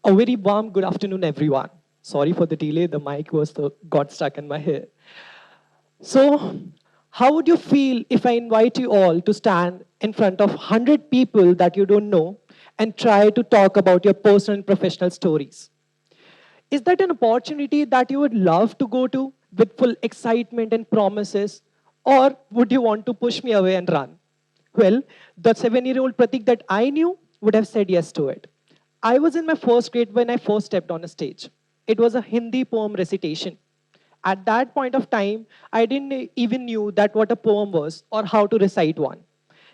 A very warm good afternoon, everyone. Sorry for the delay. The mic got stuck in my hair. So, how would you feel if I invite you all to stand in front of 100 people that you don't know and try to talk about your personal and professional stories? Is that an opportunity that you would love to go to with full excitement and promises? Or would you want to push me away and run? Well, the 7-year-old Pratik that I knew would have said yes to it. I was in my first grade when I first stepped on a stage. It was a Hindi poem recitation. At that point of time, I didn't even knew that what a poem was or how to recite one.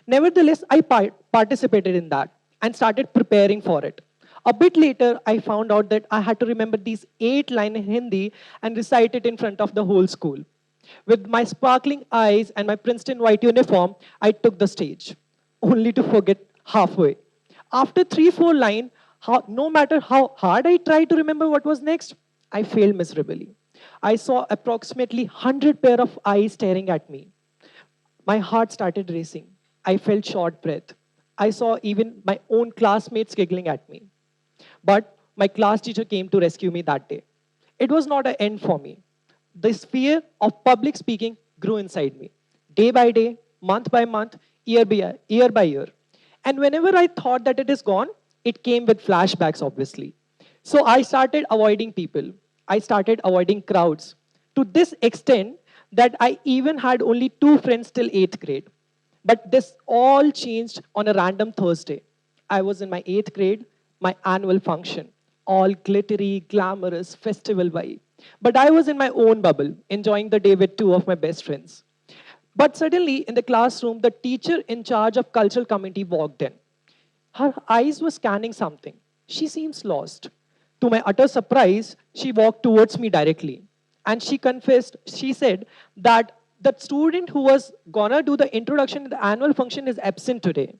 Nevertheless, I participated in that and started preparing for it. A bit later, I found out that I had to remember these 8 lines in Hindi and recite it in front of the whole school. With my sparkling eyes and my Princeton white uniform, I took the stage, only to forget halfway. After 3, 4 lines, no matter how hard I tried to remember what was next, I failed miserably. I saw approximately 100 pair of eyes staring at me. My heart started racing. I felt short breath. I saw even my own classmates giggling at me. But my class teacher came to rescue me that day. It was not an end for me. This fear of public speaking grew inside me, day by day, month by month, year by year. And whenever I thought that it is gone, it came with flashbacks, obviously. So I started avoiding people. I started avoiding crowds to this extent that I even had only 2 friends till 8th grade. But this all changed on a random Thursday. I was in my 8th grade, my annual function, all glittery, glamorous, festival vibe. But I was in my own bubble, enjoying the day with 2 of my best friends. But suddenly, in the classroom, the teacher in charge of cultural committee walked in. Her eyes were scanning something. She seems lost. To my utter surprise, she walked towards me directly. And she confessed, she said that the student who was gonna do the introduction in the annual function is absent today.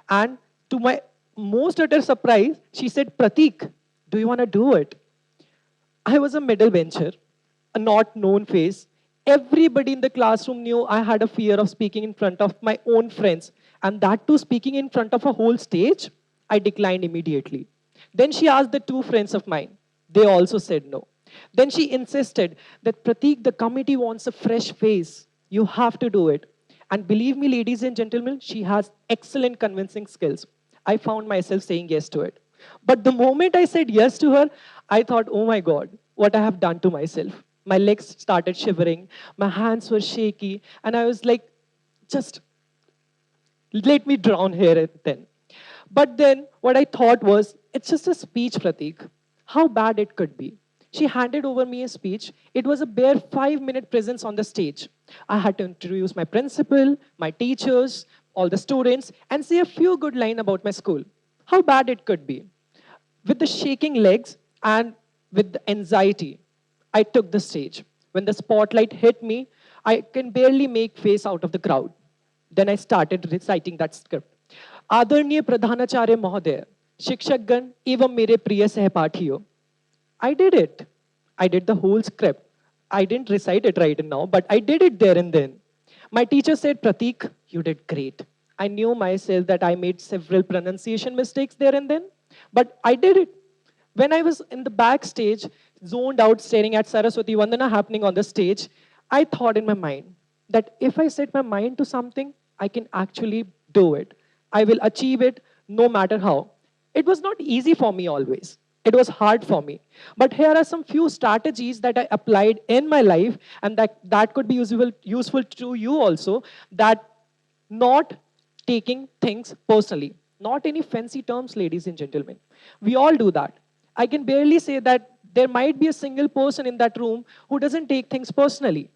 And to my most utter surprise, she said, Pratik, do you wanna do it? I was a middle bencher, a not known face. Everybody in the classroom knew I had a fear of speaking in front of my own friends, and that too speaking in front of a whole stage. I declined immediately. Then she asked the 2 friends of mine. They also said no. Then she insisted that Pratik, the committee wants a fresh face. You have to do it. And believe me, ladies and gentlemen, she has excellent convincing skills. I found myself saying yes to it. But the moment I said yes to her, I thought, oh my God, what I have done to myself. My legs started shivering, my hands were shaky, and I was like, just let me drown here and then. But then what I thought was, it's just a speech, Pratik. How bad it could be. She handed over me a speech. It was a bare 5 minute presence on the stage. I had to introduce my principal, my teachers, all the students, and say a few good lines about my school. How bad it could be. With the shaking legs and with the anxiety, I took the stage. When the spotlight hit me, I can barely make face out of the crowd. Then I started reciting that script. आदरणीय प्रधानाचार्य महोदय, शिक्षकगण एवं मेरे प्रिय सहपाठियों. I did it. I did the whole script. I didn't recite it right now, but I did it there and then. My teacher said, Pratik, you did great. I knew myself that I made several pronunciation mistakes there and then, but I did it. When I was in the backstage, zoned out, staring at Saraswati Vandana happening on the stage, I thought in my mind that if I set my mind to something, I can actually do it. I will achieve it no matter how. It was not easy for me always. It was hard for me. But here are some few strategies that I applied in my life and that could be useful to you also, that not taking things personally. Not any fancy terms, ladies and gentlemen. We all do that. I can barely say that there might be a single person in that room who doesn't take things personally.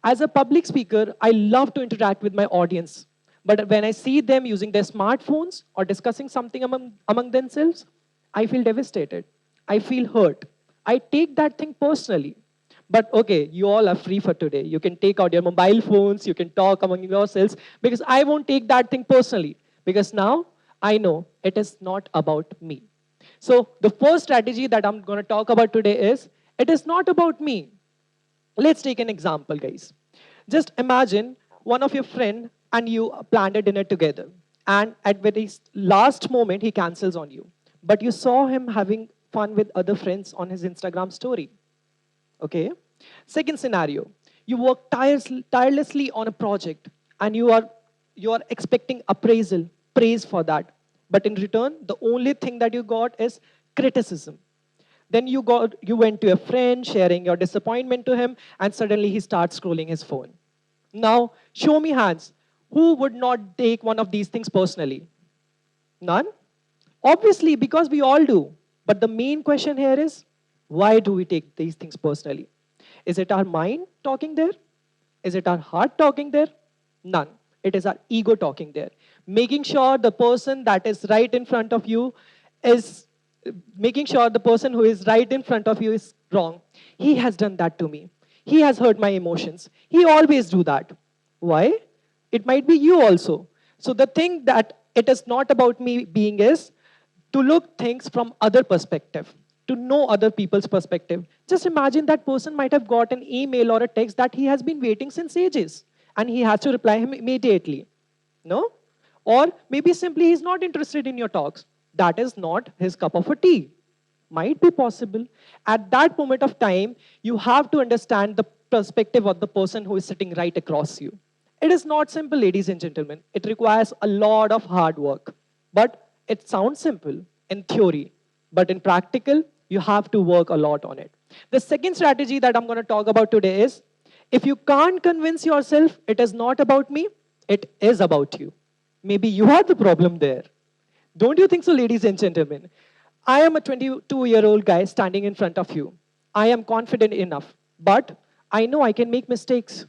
As a public speaker, I love to interact with my audience. But when I see them using their smartphones or discussing something among themselves, I feel devastated. I feel hurt. I take that thing personally. But okay, you all are free for today. You can take out your mobile phones, you can talk among yourselves, because I won't take that thing personally. Because now I know it is not about me. So the first strategy that I'm going to talk about today is it is not about me. Let's take an example, guys. Just imagine one of your friend and you planned a dinner together, and at very last moment he cancels on you. But you saw him having fun with other friends on his Instagram story. Okay? Second scenario, you work tirelessly on a project and you are expecting appraisal, praise for that. But in return, the only thing that you got is criticism. Then you went to a friend, sharing your disappointment to him, and suddenly he starts scrolling his phone. Now, show me hands. Who would not take one of these things personally? None? Obviously, because we all do. But the main question here is, why do we take these things personally? Is it our mind talking there? Is it our heart talking there? None. It is our ego talking there. Making sure the person that is right in front of you is making sure the person who is right in front of you is wrong. He has done that to me. He has hurt my emotions. He always do that. Why? It might be you also. So the thing that it is not about me being is to look things from other perspective, to know other people's perspective. Just imagine that person might have got an email or a text that he has been waiting since ages and he has to reply him immediately. No? Or maybe simply he's not interested in your talks. That is not his cup of a tea. Might be possible. At that moment of time, you have to understand the perspective of the person who is sitting right across you. It is not simple, ladies and gentlemen. It requires a lot of hard work. But it sounds simple in theory. But in practical, you have to work a lot on it. The second strategy that I'm going to talk about today is, if you can't convince yourself it is not about me, it is about you. Maybe you are the problem there. Don't you think so, ladies and gentlemen? I am a 22-year-old guy standing in front of you. I am confident enough, but I know I can make mistakes.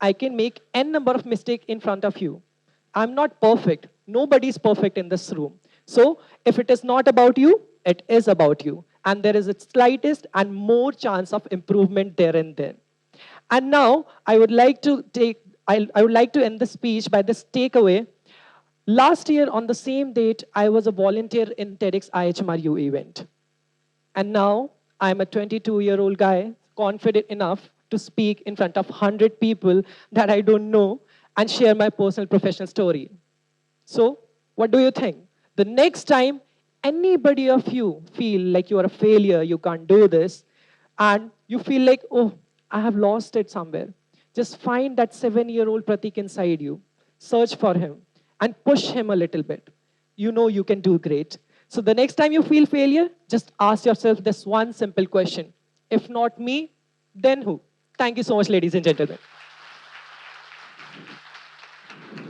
I can make n number of mistakes in front of you. I'm not perfect. Nobody's perfect in this room. So if it is not about you, it is about you. And there is a slightest and more chance of improvement there and then. And now I would like to end the speech by this takeaway. Last year, on the same date, I was a volunteer in TEDx IHMRU event. And now, I'm a 22-year-old guy, confident enough to speak in front of 100 people that I don't know and share my personal professional story. So, what do you think? The next time anybody of you feel like you are a failure, you can't do this, and you feel like, oh, I have lost it somewhere, just find that 7-year-old Pratik inside you, search for him, and push him a little bit. You know you can do great. So the next time you feel failure, just ask yourself this one simple question. If not me, then who? Thank you so much, ladies and gentlemen.